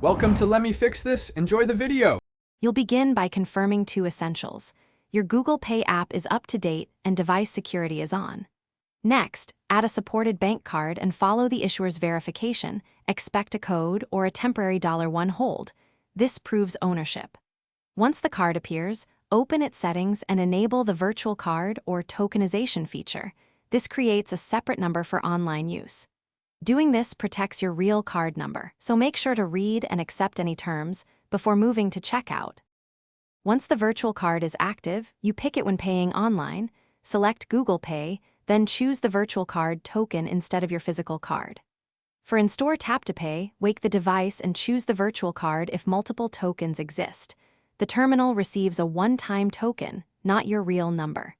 Welcome to Let Me Fix This. Enjoy the video. You'll begin by confirming two essentials. Your Google Pay app is up to date and device security is on. Next, add a supported bank card and follow the issuer's verification. Expect a code or a temporary $1 hold. This proves ownership. Once the card appears, open its settings and enable the virtual card or tokenization feature. This creates a separate number for online use. Doing this protects your real card number, so make sure to read and accept any terms before moving to checkout. Once the virtual card is active, you pick it when paying online, select Google Pay, then choose the virtual card token instead of your physical card. For in-store tap-to-pay, wake the device and choose the virtual card if multiple tokens exist. The terminal receives a one-time token, not your real number.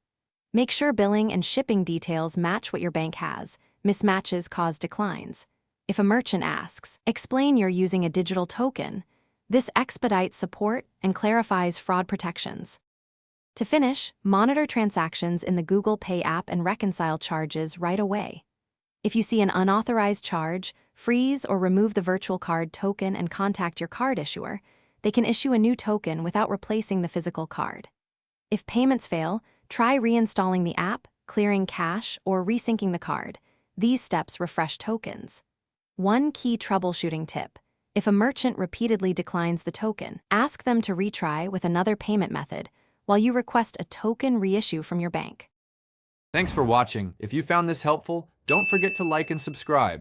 Make sure billing and shipping details match what your bank has. Mismatches cause declines. If a merchant asks, explain you're using a digital token. This expedites support and clarifies fraud protections. To finish, monitor transactions in the Google Pay app and reconcile charges right away. If you see an unauthorized charge, freeze or remove the virtual card token and contact your card issuer. They can issue a new token without replacing the physical card. If payments fail, try reinstalling the app, clearing cache, or resyncing the card. These steps refresh tokens. One key troubleshooting tip: if a merchant repeatedly declines the token, ask them to retry with another payment method while you request a token reissue from your bank. Thanks for watching. If you found this helpful, don't forget to like and subscribe.